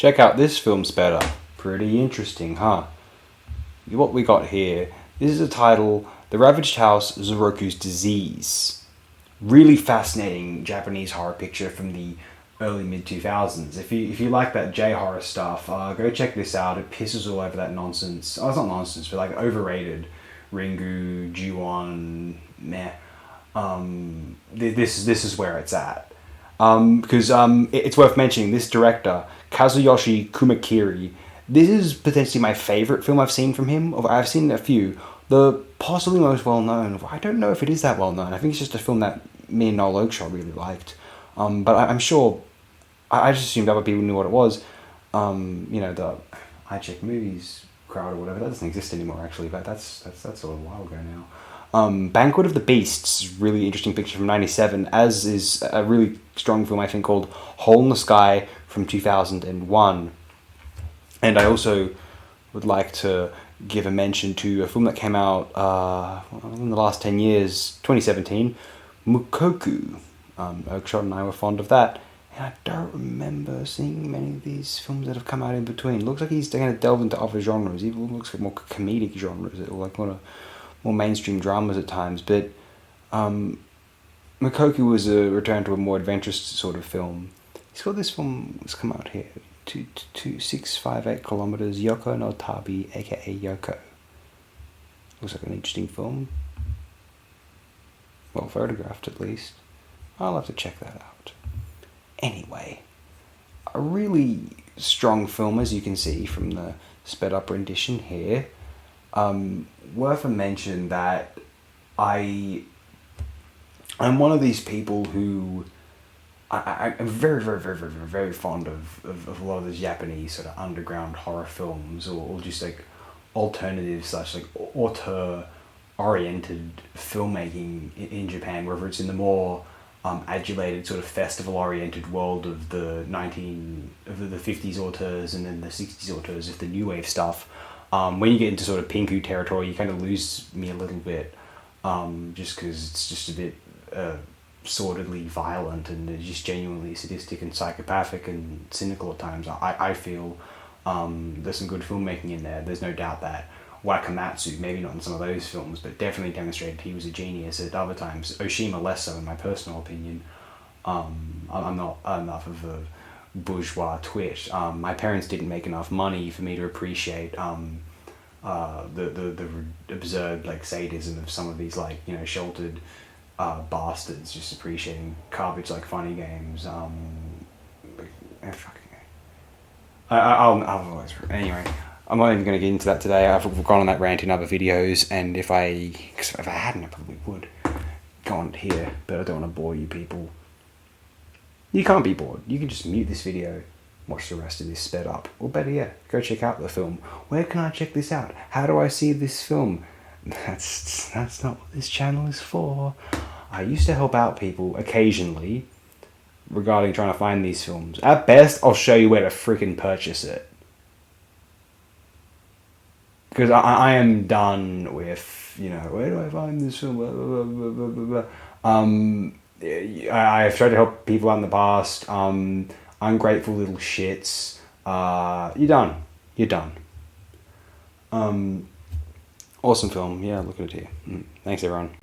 Check out this film sped up. Pretty interesting, huh? What we got here, this is a title, The Ravaged House, Zoroku's Disease. Really fascinating Japanese horror picture from the early mid-2000s. If you like that J-horror stuff, go check this out. It pisses all over that nonsense. Oh, it's not nonsense, but like overrated Ringu, Ju-on, meh. This is where it's at. Because it's worth mentioning, this director, Kazuyoshi Kumakiri, this is potentially my favourite film I've seen from him. I've seen a few. The possibly most well-known, I don't know if it is that well-known. I think it's just a film that me and Noel Oakeshaw really liked. But I'm sure, I just assumed other people knew what it was. The I Check Movies crowd or whatever, that doesn't exist anymore actually, but that's sort of a while ago now. Banquet of the Beasts, really interesting picture from 97, as is a really strong film I think called Hole in the Sky from 2001. And I also would like to give a mention to a film that came out in the last 10 years, 2017, Mukoku. Oakshot and I were fond of that, and I don't remember seeing many of these films that have come out in between. Looks like he's going to delve into other genres. He looks like more comedic genres, or like more mainstream dramas at times. But Mukoku was a return to a more adventurous sort of film. He's got this film that's come out here, 658 kilometers, Yoko no Tabi, aka Yoko. Looks like an interesting film. Well photographed at least. I'll have to check that out. Anyway, a really strong film, as you can see from the sped up rendition here. Worth a mention that I'm one of these people who I'm very, very, very, very, very fond of a lot of those Japanese sort of underground horror films, or just like alternative / like auteur-oriented filmmaking in Japan, whether it's in the more adulated sort of festival-oriented world of the 50s auteurs and then the 60s auteurs of the new wave stuff. When you get into sort of Pinku territory, you kind of lose me a little bit, just because it's just a bit sordidly violent and just genuinely sadistic and psychopathic and cynical at times. I feel there's some good filmmaking in there. There's no doubt that Wakamatsu, maybe not in some of those films, but definitely demonstrated he was a genius at other times. Oshima less so, in my personal opinion. I'm not enough of a bourgeois twit. My parents didn't make enough money for me to appreciate the absurd like sadism of some of these sheltered bastards just appreciating garbage like Funny Games. Anyway. I'm not even going to get into that today. I've gone on that rant in other videos, and if I hadn't, I probably would go on here, but I don't want to bore you people. You can't be bored. You can just mute this video, watch the rest of this sped up, or better yet, go check out the film. Where can I check this out? How do I see this film? That's not what this channel is for. I used to help out people occasionally regarding trying to find these films. At best, I'll show you where to freaking purchase it. Because I am done with, where do I find this film? Blah, blah, blah, blah, blah. I've tried to help people out in the past. Ungrateful little shits. You're done. You're done. Awesome film. Yeah, look at it here. Thanks, everyone.